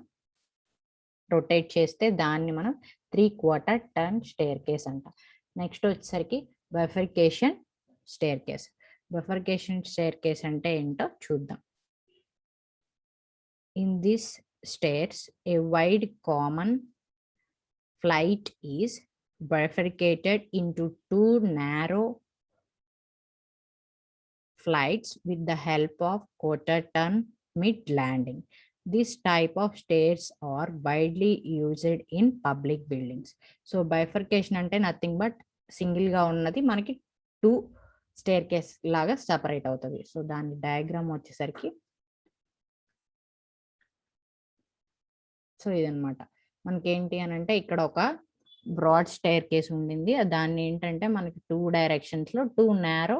రొటేట్ చేస్తే దాన్ని మనం 3/4 టర్న్ స్టేర్ కేస్ అంటాం. నెక్స్ట్ వచ్చేసరికి bifurcation stair case. Bifurcation stair case అంటే ఏంటో చూద్దాం. In this stairs, a wide common flight is bifurcated into 2 narrow flights with the help of quarter turn mid landing. This type of stairs are widely used in public buildings. So bifurcation అంటే nothing but సింగిల్ గా ఉన్నది మనకి 2 స్టేర్ కేస్ లాగా సెపరేట్ అవుతుంది. సో దాని డయాగ్రామ్ వచ్చేసరికి సో ఇదనమాట. మనకి ఏంటి అని అంటే, ఇక్కడ ఒక బ్రాడ్ స్టైర్ కేస్ ఉండింది. దాన్ని ఏంటంటే మనకి 2 డైరెక్షన్స్లో 2 నారో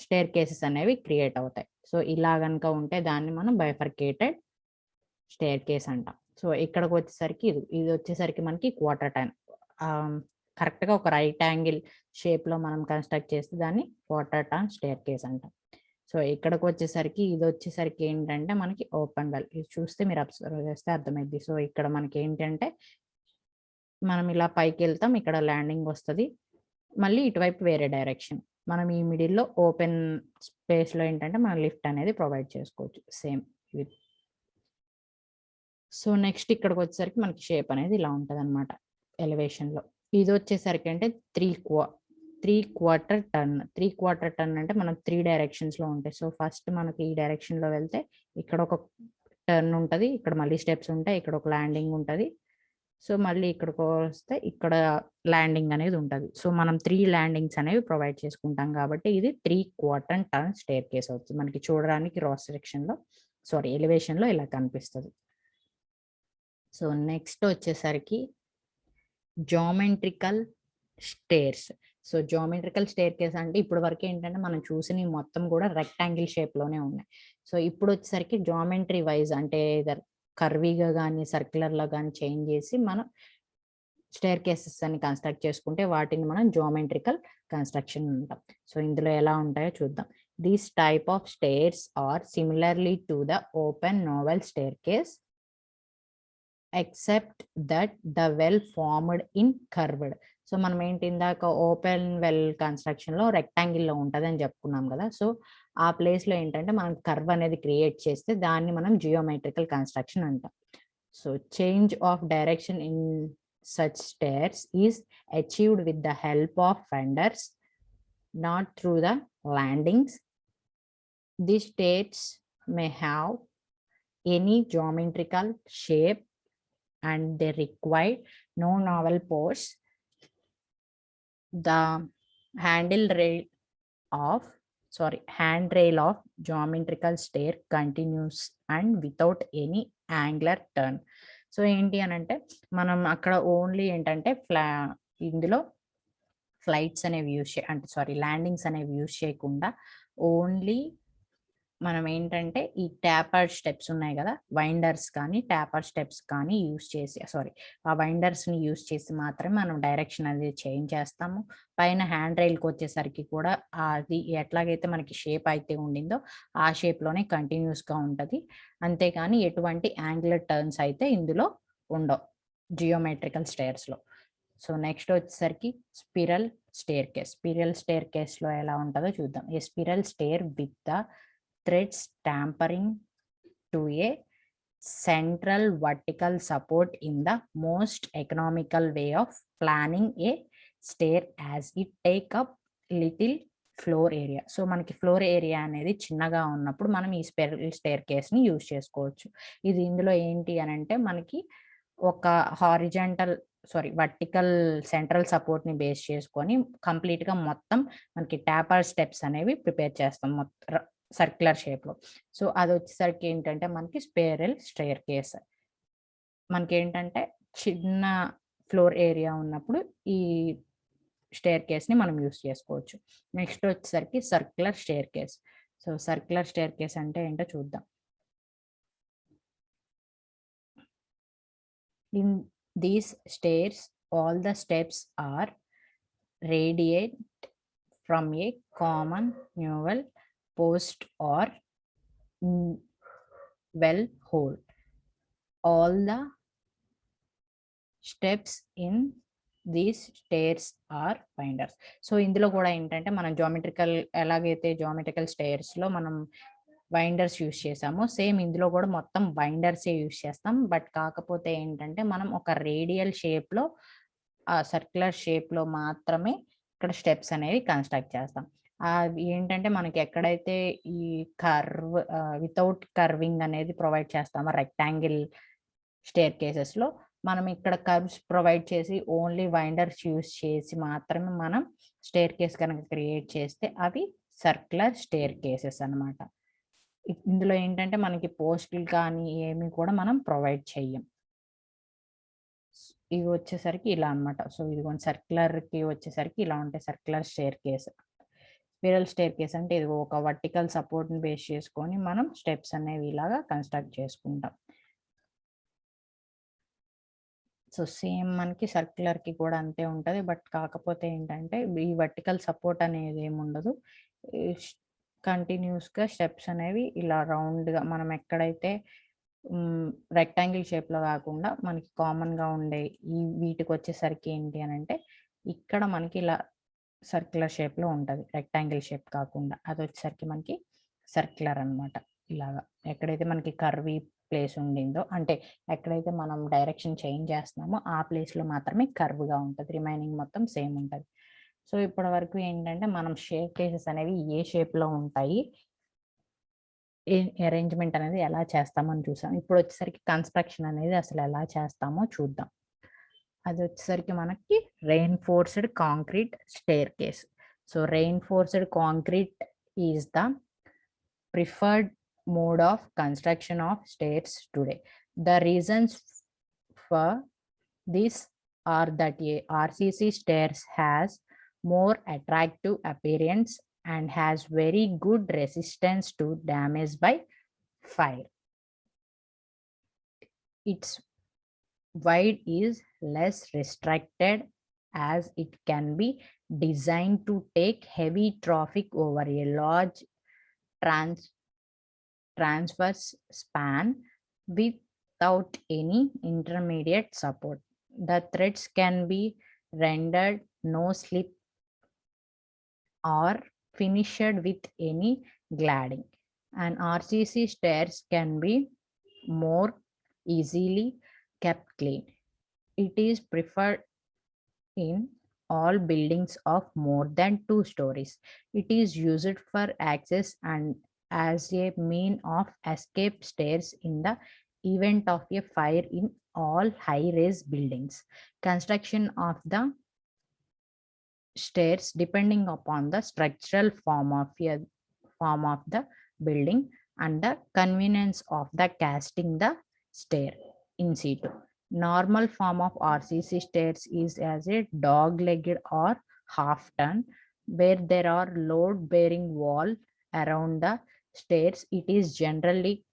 స్టేర్ కేసెస్ అనేవి క్రియేట్ అవుతాయి. సో ఇలా కనుక ఉంటే దాన్ని మనం బైఫర్కేటెడ్ స్టేర్ కేస్ అంటాం. సో ఇక్కడికి వచ్చేసరికి ఇది వచ్చేసరికి మనకి క్వార్టర్ టర్న్, కరెక్ట్గా ఒక రైట్ యాంగిల్ షేప్లో మనం కన్స్ట్రక్ట్ చేస్తే దాన్ని క్వార్టర్ టర్న్ స్టేర్ కేస్ అంటాం. సో ఇక్కడికి వచ్చేసరికి ఇది వచ్చేసరికి ఏంటంటే మనకి ఓపెన్ వెల్. ఇది చూస్తే మీరు అబ్జర్వ్ చేస్తే అర్థమైంది. సో ఇక్కడ మనకి ఏంటంటే మనం ఇలా పైకి వెళ్తాం, ఇక్కడ ల్యాండింగ్ వస్తుంది, మళ్ళీ ఇటువైపు వేరే డైరెక్షన్. మనం ఈ మిడిల్లో ఓపెన్ స్పేస్లో ఏంటంటే మనం లిఫ్ట్ అనేది ప్రొవైడ్ చేసుకోవచ్చు సేమ్ ఇది. సో నెక్స్ట్ ఇక్కడికి వచ్చేసరికి మనకి షేప్ అనేది ఇలా ఉంటుంది అనమాట ఎలివేషన్లో. ఇది వచ్చేసరికి అంటే 3/4 టర్న్. 3/4 టర్న్ అంటే మనం 3 డైరెక్షన్స్లో ఉంటాయి. సో ఫస్ట్ మనకి ఈ డైరెక్షన్లో వెళ్తే ఇక్కడ ఒక టర్న్ ఉంటుంది, ఇక్కడ మళ్ళీ స్టెప్స్ ఉంటాయి, ఇక్కడ ఒక ల్యాండింగ్ ఉంటుంది. సో మళ్ళీ ఇక్కడికి వస్తే ఇక్కడ ల్యాండింగ్ అనేది ఉంటుంది. సో మనం 3 ల్యాండింగ్స్ అనేవి ప్రొవైడ్ చేసుకుంటాం కాబట్టి ఇది 3/4 టర్న్ స్టేర్ కేస్ అవుతుంది. మనకి చూడడానికి క్రాస్ సెక్షన్లో ఎలివేషన్లో ఇలా కనిపిస్తుంది. సో నెక్స్ట్ వచ్చేసరికి geometrical stairs. So geometrical stair case అంటే ఇప్పటి వరకు ఏంటంటే మనం చూసిన మొత్తం కూడా రెక్టాంగిల్ షేప్లోనే ఉన్నాయి. సో ఇప్పుడు వచ్చేసరికి జామెట్రీ వైజ్ అంటే కర్వీగా కానీ సర్క్యులర్లో కానీ చేంజ్ చేసి మనం స్టేర్ కేసెస్ అని కన్స్ట్రక్ట్ చేసుకుంటే వాటిని మనం జామెట్రికల్ కన్స్ట్రక్షన్ అంటాం. సో ఇందులో ఎలా ఉంటాయో చూద్దాం. These type of stairs are similarly to the open newel staircase except that the well formed in curved. So మనం ఏంటి ఇందాక ఓపెన్ వెల్ కన్స్ట్రక్షన్లో రెక్టాంగిల్లో ఉంటుంది అని చెప్పుకున్నాం కదా. సో ఆ ప్లేస్లో ఏంటంటే మనం కర్వ్ అనేది క్రియేట్ చేస్తే దాన్ని మనం జియోమెట్రికల్ కన్స్ట్రక్షన్ అంటాం. So change of direction in such stairs is achieved with the help of fenders, not through the landings. These stairs may have any geometrical shape and they require no novel pose. The handrail of geometrical stair continues and without any angular turn. So ఏంటి అని అంటే మనం అక్కడ ఓన్లీ ఏంటంటే ఇందులో ఫ్లైట్స్ అనేవి ల్యాండింగ్స్ అనేవి యూజ్ చేయకుండా ఓన్లీ మనం ఏంటంటే ఈ ట్యాపర్ స్టెప్స్ ఉన్నాయి కదా, వైండర్స్ కానీ ట్యాపర్ స్టెప్స్ కానీ యూజ్ చేసి ఆ వైండర్స్ని యూజ్ చేసి మాత్రమే మనం డైరెక్షన్ అనేది చేంజ్ చేస్తాము. పైన హ్యాండ్ రైల్కి వచ్చేసరికి కూడా అది ఎట్లాగైతే మనకి షేప్ అయితే ఉండిందో ఆ షేప్లోనే కంటిన్యూస్గా ఉంటుంది. అంతేకాని ఎటువంటి యాంగులర్ టర్న్స్ అయితే ఇందులో ఉండవు జియోమెట్రికల్ స్టేర్స్లో. సో నెక్స్ట్ వచ్చేసరికి spiral stair case. Spiral stair కేస్లో ఎలా ఉంటుందో చూద్దాం. A spiral stair with the threads tampering to a central vertical support in the most economical way of planning a stair as it take up little floor area. So మనకి ఫ్లోర్ ఏరియా అనేది చిన్నగా ఉన్నప్పుడు మనం ఈ స్పిరల్ స్టేర్ కేస్ని యూజ్ చేసుకోవచ్చు. ఇది ఇందులో ఏంటి అని అంటే మనకి ఒక వర్టికల్ సెంట్రల్ సపోర్ట్ని బేస్ చేసుకొని కంప్లీట్గా మొత్తం మనకి ట్యాపర్ స్టెప్స్ అనేవి ప్రిపేర్ చేస్తాం సర్క్యులర్ షేప్లో. సో అది వచ్చేసరికి ఏంటంటే మనకి స్పిరల్ స్టేర్ కేస్. మనకి ఏంటంటే చిన్న ఫ్లోర్ ఏరియా ఉన్నప్పుడు ఈ స్టేర్ కేస్ని మనం యూస్ చేసుకోవచ్చు. నెక్స్ట్ వచ్చేసరికి circular stair case. So circular stair case అంటే ఏంటో చూద్దాం. In these stairs all the steps are radiate from a common newel post or well hole. All the steps in these stairs are binders. So ఇందులో కూడా ఏంటంటే మనం ఎలాగైతే జామెట్రికల్ స్టేర్స్లో మనం బైండర్స్ యూస్ చేసామో సేమ్ ఇందులో కూడా మొత్తం బైండర్సే యూస్ చేస్తాం. బట్ కాకపోతే ఏంటంటే మనం ఒక రేడియల్ షేప్లో సర్క్యులర్ షేప్లో మాత్రమే ఇక్కడ స్టెప్స్ అనేవి కన్స్ట్రక్ట్ చేస్తాం. ఏంటంటే మనకి ఎక్కడైతే ఈ వితౌట్ కర్వింగ్ అనేది ప్రొవైడ్ చేస్తామో రెక్టాంగిల్ స్టేర్ కేసెస్లో మనం ఇక్కడ కర్వ్స్ ప్రొవైడ్ చేసి ఓన్లీ వైండర్స్ యూస్ చేసి మాత్రమే మనం స్టేర్ కేస్ కనుక క్రియేట్ చేస్తే అవి సర్క్యులర్ స్టేర్ కేసెస్ అనమాట. ఇందులో ఏంటంటే మనకి పోస్టులు కానీ ఏమి కూడా మనం ప్రొవైడ్ చెయ్యం. ఇవి వచ్చేసరికి ఇలా అనమాట. సో ఇదిగోండి సర్క్యులర్కి వచ్చేసరికి ఇలా ఉంటాయి circular stair case. Spiral stair case అంటే ఇది ఒక వర్టికల్ సపోర్ట్ని బేస్ చేసుకొని మనం స్టెప్స్ అనేవి ఇలాగా కన్స్ట్రక్ట్ చేసుకుంటాం. సో సేమ్ మనకి సర్క్యులర్కి కూడా అంతే ఉంటుంది. బట్ కాకపోతే ఏంటంటే ఈ వర్టికల్ సపోర్ట్ అనేది ఏముండదు. కంటిన్యూస్గా స్టెప్స్ అనేవి ఇలా రౌండ్గా మనం ఎక్కడైతే రెక్టాంగిల్ షేప్లో కాకుండా మనకి కామన్గా ఉండే వీటికి వచ్చేసరికి ఏంటి అని అంటే ఇక్కడ మనకి ఇలా సర్క్యులర్ షేప్లో ఉంటుంది, రెక్టాంగిల్ షేప్ కాకుండా. అది వచ్చేసరికి మనకి సర్క్యులర్ అనమాట. ఇలాగా ఎక్కడైతే మనకి కర్వీ ప్లేస్ ఉండిందో అంటే ఎక్కడైతే మనం డైరెక్షన్ చేంజ్ చేస్తున్నామో ఆ ప్లేస్లో మాత్రమే కర్వ్గా ఉంటుంది, రిమైనింగ్ మొత్తం సేమ్ ఉంటుంది. సో ఇప్పటి వరకు ఏంటంటే మనం షేప్ కేసెస్ అనేవి ఏ షేప్లో ఉంటాయి, అరేంజ్మెంట్ అనేది ఎలా చేస్తామని చూసాం. ఇప్పుడు వచ్చేసరికి కన్స్ట్రక్షన్ అనేది అసలు ఎలా చేస్తామో చూద్దాం. అది వచ్చేసరికి మనకి reinforced concrete stair case. So reinforced concrete is the preferred mode of construction of stairs today. The reasons for this are that a RCC stairs has more attractive appearance and has very good resistance to damage by fire. Its wide is less restricted as it can be designed to take heavy traffic over a large transverse span without any intermediate support. The threads can be rendered no slip or finished with any gladding. And RCC stairs can be more easily kept clean. It is preferred in all buildings of more than 2 stories. It is used for access and as a mean of escape stairs in the event of a fire in all high-rise buildings. Construction of the stairs depending upon the structural form of the building and the convenience of the casting the stair in situ. Normal form of RCC stairs is as a dog-legged or half-ton, where there are load-bearing wall around the stairs. It is generally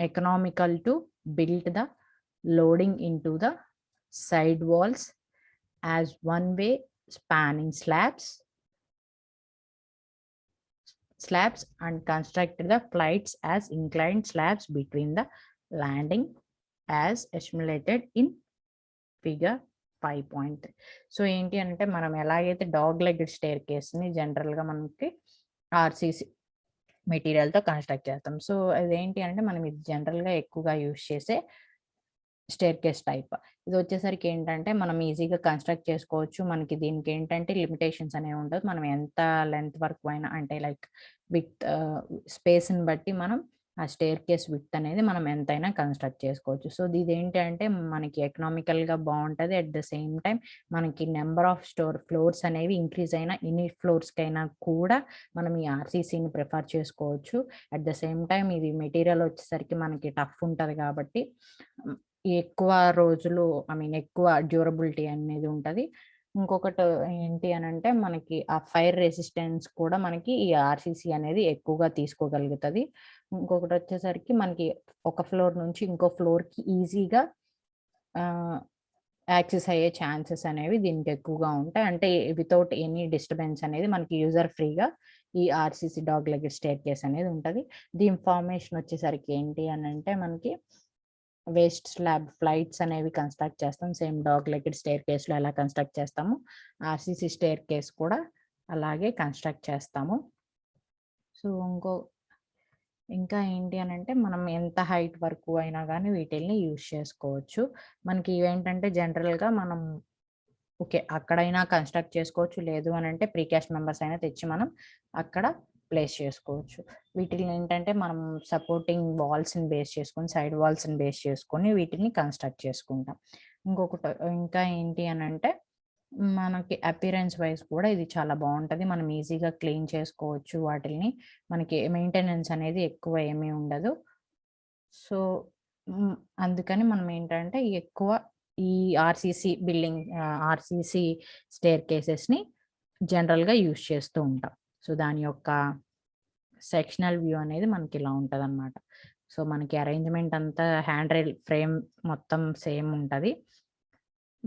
economical to build the loading into the side walls as one way spanning slabs and construct the flights as inclined slabs between the landing as estimated in figure 5.3. So ఏంటి అంటే మనం ఎలాగైతే డాగ్ లెగ్గెడ్ స్టేర్ కేస్ని జనరల్గా మనకి ఆర్సీసీ మెటీరియల్తో కన్స్ట్రక్ట్ చేస్తాం. సో అదేంటి అంటే మనం ఇది జనరల్గా ఎక్కువగా యూజ్ చేసే స్టేర్ కేస్ టైప్. ఇది వచ్చేసరికి ఏంటంటే మనం ఈజీగా కన్స్ట్రక్ట్ చేసుకోవచ్చు. మనకి దీనికి ఏంటంటే లిమిటేషన్స్ అనేవి ఉండదు. మనం ఎంత లెంత్ వరకు అయినా అంటే లైక్ విత్ స్పేస్ని బట్టి మనం ఆ స్టేర్ కేస్ విత్ అనేది మనం ఎంతైనా కన్స్ట్రక్ట్ చేసుకోవచ్చు. సో ఇది ఏంటంటే మనకి ఎకనామికల్గా బాగుంటుంది. అట్ ద సేమ్ టైం మనకి నెంబర్ ఆఫ్ ఫ్లోర్స్ అనేవి ఇంక్రీజ్ అయినా ఎన్ని ఫ్లోర్స్కైనా కూడా మనం ఈ ఆర్సీసీని ప్రిఫర్ చేసుకోవచ్చు. అట్ ద సేమ్ టైం ఇది మెటీరియల్ వచ్చేసరికి మనకి టఫ్ ఉంటుంది కాబట్టి ఎక్కువ రోజులు ఎక్కువ డ్యూరబిలిటీ అనేది ఉంటుంది. ఇంకొకటి ఏంటి అని అంటే మనకి ఆ ఫైర్ రెసిస్టెన్స్ కూడా మనకి ఈ ఆర్సీసీ అనేది ఎక్కువగా తీసుకోగలుగుతుంది. ఇంకొకటి వచ్చేసరికి మనకి ఒక ఫ్లోర్ నుంచి ఇంకో ఫ్లోర్కి ఈజీగా యాక్సెస్ అయ్యే ఛాన్సెస్ అనేవి దీనికి ఎక్కువగా ఉంటాయి. అంటే వితౌట్ ఎనీ డిస్టర్బెన్స్ అనేది మనకి యూజర్ ఫ్రీగా ఈ RCC dog legged stair case అనేది ఉంటుంది. దీని ఫార్మేషన్ వచ్చేసరికి ఏంటి అని అంటే మనకి వేస్ట్ స్లాబ్ ఫ్లైట్స్ అనేవి కన్స్ట్రక్ట్ చేస్తాం. సేమ్ డాగ్ లెగ్గెడ్ స్టేర్ కేస్లో ఎలా కన్స్ట్రక్ట్ చేస్తాము ఆర్సీసీ స్టేర్ కేస్ కూడా అలాగే కన్స్ట్రక్ట్ చేస్తాము. సో ఇంకా ఏంటి అని అంటే మనం ఎంత హైట్ వరకు అయినా కానీ వీటిల్ని యూజ్ చేసుకోవచ్చు. మనకి ఇవేంటంటే జనరల్గా మనం ఓకే అక్కడైనా కన్స్ట్రక్ట్ చేసుకోవచ్చు, లేదు అని అంటే ప్రీకాస్ట్ మెంబర్స్ అయినా తెచ్చి మనం అక్కడ ప్లేస్ చేసుకోవచ్చు. వీటిని ఏంటంటే మనం సపోర్టింగ్ వాల్స్ని బేస్ చేసుకొని సైడ్ వాల్స్ని బేస్ చేసుకొని వీటిని కన్స్ట్రక్ట్ చేసుకుంటాం. ఇంకా ఏంటి అని అంటే మనకి అపిరెన్స్ వైజ్ కూడా ఇది చాలా బాగుంటుంది. మనం ఈజీగా క్లీన్ చేసుకోవచ్చు వాటిని. మనకి మెయింటెనెన్స్ అనేది ఎక్కువ ఏమీ ఉండదు. సో అందుకని మనం ఏంటంటే ఎక్కువ ఈ ఆర్సీసీ ఆర్సీసీ స్టేర్ కేసెస్ని జనరల్గా యూజ్ చేస్తూ ఉంటాం. సో దాని యొక్క సెక్షనల్ వ్యూ అనేది మనకి ఇలా ఉంటుంది అన్నమాట. సో మనకి అరేంజ్మెంట్ అంతా హ్యాండ్ రైల్ ఫ్రేమ్ మొత్తం సేమ్ ఉంటుంది.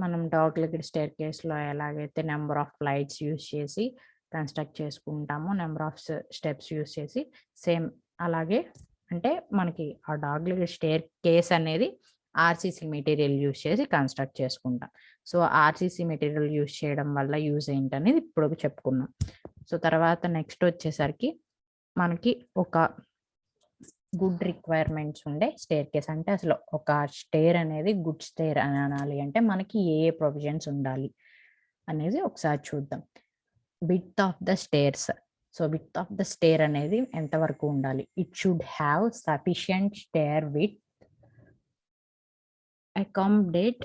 మనం డాగ్ లెగ్గెడ్ స్టేర్ కేస్లో ఎలాగైతే నెంబర్ ఆఫ్ ఫ్లైట్స్ యూజ్ చేసి కన్స్ట్రక్ట్ చేసుకుంటామో నెంబర్ ఆఫ్ స్టెప్స్ యూజ్ చేసి సేమ్ అలాగే అంటే మనకి ఆ డాగ్ లెగ్గెడ్ స్టేర్ కేస్ అనేది ఆర్సీసీ మెటీరియల్ యూజ్ చేసి కన్స్ట్రక్ట్ చేసుకుంటాం. సో ఆర్సీసీ మెటీరియల్ యూజ్ చేయడం వల్ల యూజ్ ఏంటనేది ఇప్పుడు చెప్పుకున్నాం. సో తర్వాత నెక్స్ట్ వచ్చేసరికి మనకి ఒక గుడ్ రిక్వైర్మెంట్స్ ఉండే స్టేర్ కేస్ అంటే అసలు ఒక స్టేర్ అనేది గుడ్ స్టేర్ అని అనాలి అంటే మనకి ఏ ప్రొవిజన్స్ ఉండాలి అనేది ఒకసారి చూద్దాం. Width of the stairs. So width of the stair అనేది ఎంతవరకు ఉండాలి? It should have sufficient stair width accommodate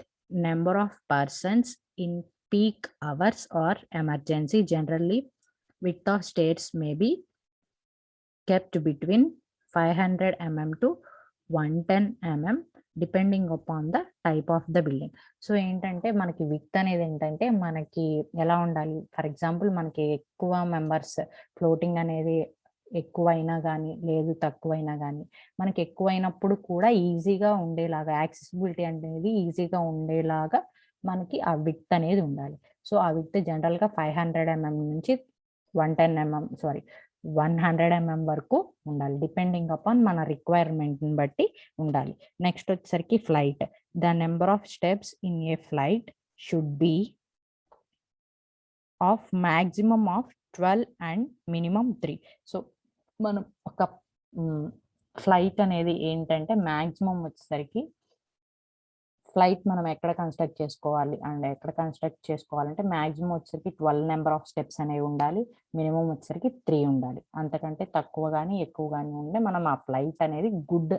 number of persons in peak hours or emergency. Generally, width of stairs may be kept between 500 mm to 110 mm depending upon the type of the building. So ఏంటంటే మనకి విడ్త్ అనేది ఏంటంటే మనకి ఎలా ఉండాలి, ఫర్ ఎగ్జాంపుల్ మనకి ఎక్కువ మెంబర్స్ ఫ్లోటింగ్ అనేది ఎక్కువైనా కానీ లేదు తక్కువైనా కానీ మనకి ఎక్కువైనప్పుడు కూడా ఈజీగా ఉండేలాగా యాక్సెసిబిలిటీ అనేది ఈజీగా ఉండేలాగా మనకి ఆ విడ్త్ అనేది ఉండాలి. సో ఆ విడ్త్ జనరల్గా 500 mm నుంచి 100 mm వరకు ఉండాలి. డిపెండింగ్ అపాన్ మన రిక్వైర్మెంట్ని బట్టి ఉండాలి. నెక్స్ట్ వచ్చేసరికి flight. The number of steps in a flight should be of maximum of 12 and minimum 3. So మనం ఒక ఫ్లైట్ అనేది ఏంటంటే మ్యాక్సిమం వచ్చేసరికి ఫ్లైట్ మనం ఎక్కడ కన్స్ట్రక్ట్ చేసుకోవాలి అండ్ ఎక్కడ కన్స్ట్రక్ట్ చేసుకోవాలంటే మ్యాక్సిమం వచ్చేసరికి 12 నెంబర్ ఆఫ్ స్టెప్స్ అనేవి ఉండాలి, మినిమం వచ్చేసరికి 3 ఉండాలి. అంతకంటే తక్కువ కానీ ఎక్కువ కానీ ఉంటే మనం ఆ ఫ్లైట్ అనేది గుడ్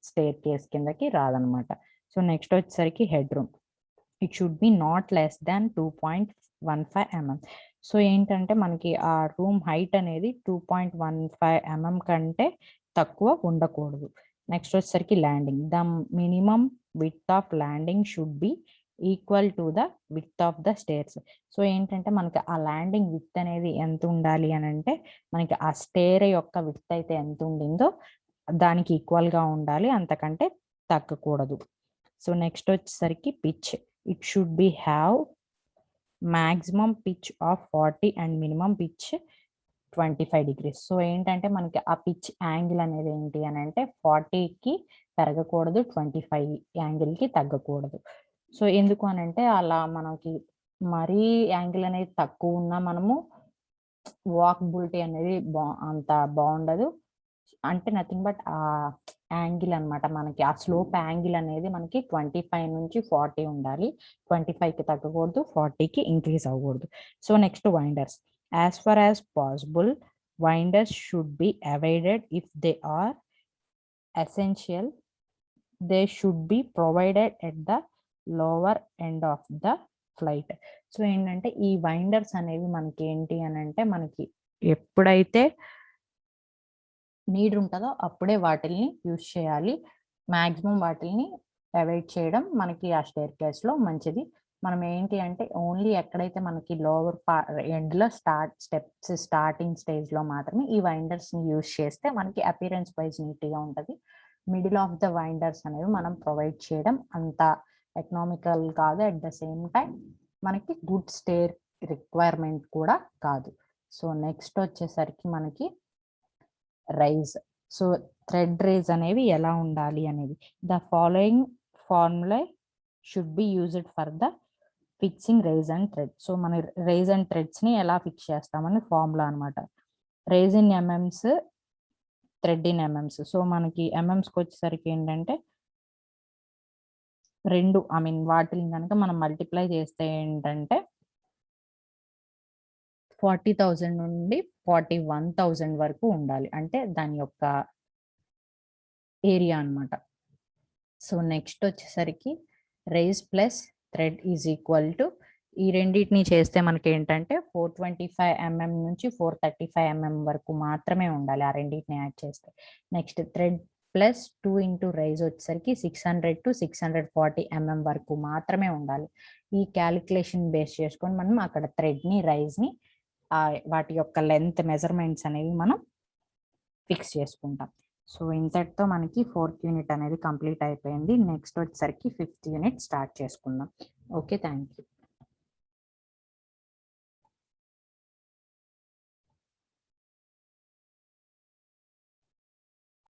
స్టేర్ కేస్ కిందకి రాదనమాట. సో నెక్స్ట్ వచ్చేసరికి head room, it should be not less than 2.15 mm. So ఏంటంటే మనకి ఆ రూమ్ హైట్ అనేది 2.15 mm కంటే తక్కువ ఉండకూడదు. నెక్స్ట్ వచ్చేసరికి landing, the minimum width of landing should be equal to the width of the stairs. So ఏంటంటే మనకి ఆ ల్యాండింగ్ విడ్త్ అనేది ఎంత ఉండాలి అని అంటే మనకి ఆ స్టేర్ యొక్క విడ్త్ అయితే ఎంత ఉండిందో దానికి ఈక్వల్గా ఉండాలి, అంతకంటే తగ్గకూడదు. సో నెక్స్ట్ వచ్చేసరికి pitch, it should be have maximum pitch of 40 and minimum pitch 25 degrees. So ఏంటంటే మనకి ఆ పిచ్ యాంగిల్ అనేది ఏంటి అని అంటే 40కి పెరగకూడదు, 25 యాంగిల్కి తగ్గకూడదు. సో ఎందుకు అని అంటే అలా మనకి మరీ యాంగిల్ అనేది తక్కువ ఉన్నా మనము వాకబిలిటీ అనేది అంత బాగుండదు. అంటే నథింగ్ బట్ ఆ యాంగిల్ అనమాట, మనకి ఆ స్లోప్ యాంగిల్ అనేది మనకి 25 నుంచి 40 ఉండాలి, 25కి తగ్గకూడదు, 40కి ఇంక్రీజ్ అవ్వకూడదు. So next winders, as far as possible winders should be avoided if they are essential, they should be provided at the lower end of the flight. So ఏంటంటే ఈ వైండర్స్ అనేవి మనకి ఏంటి అని అంటే మనకి ఎప్పుడైతే నీడ్ ఉంటుందో అప్పుడే వాటిని యూజ్ చేయాలి, మ్యాక్సిమం వాటిని అవాయిడ్ చేయడం మనకి ఆ స్టేర్ కేస్లో మంచిది. మనం ఏంటి అంటే ఓన్లీ ఎక్కడైతే మనకి లోవర్ ఎండ్లో స్టెప్స్ స్టార్టింగ్ స్టేజ్లో మాత్రమే ఈ వైండర్స్ని యూజ్ చేస్తే మనకి అపిరెన్స్ వైజ్ నీట్గా ఉంటుంది. మిడిల్ ఆఫ్ ద వైండర్స్ అనేవి మనం ప్రొవైడ్ చేయడం అంత ఎకనామికల్ కాదు, అట్ ద సేమ్ టైం మనకి గుడ్ స్టేర్ రిక్వైర్మెంట్ కూడా కాదు. సో నెక్స్ట్ వచ్చేసరికి మనకి రైజ్. సో థ్రెడ్ రైజ్ అనేవి ఎలా ఉండాలి అనేది, the following formula should be used for the fixing rise and thread. So మన రైజ్ అండ్ థ్రెడ్స్ని ఎలా ఫిక్స్ చేస్తామని ఫార్ములా అనమాట. Rise in MMs, thread in MMs. So మనకి ఎంఎంస్కి వచ్చేసరికి ఏంటంటే వాటిని కనుక మనం మల్టిప్లై చేస్తే ఏంటంటే 40,000 నుండి 41,000 వరకు ఉండాలి, అంటే దాని యొక్క ఏరియా అనమాట. సో నెక్స్ట్ వచ్చేసరికి rise plus thread is equal to, ఈ రెండింటిని చేస్తే మనకి ఏంటంటే 425 mm నుంచి 435 mm వరకు మాత్రమే ఉండాలి, ఆ రెండింటిని యాడ్ చేస్తే. Next thread plus 2 into rise వచ్చేసరికి 600 to 640 mm వరకు మాత్రమే ఉండాలి. ఈ క్యాలిక్యులేషన్ బేస్ చేసుకొని మనం అక్కడ థ్రెడ్ని రైజ్ని వాటి యొక్క లెంత్ మెజర్మెంట్స్ అనేవి మనం ఫిక్స్ చేసుకుంటాం. సో ఇంతటితో మనకి 4th యూనిట్ అనేది కంప్లీట్ అయిపోయింది. నెక్స్ట్ వచ్చేసరికి 5th యూనిట్ స్టార్ట్ చేసుకుందాం. Okay, thank you.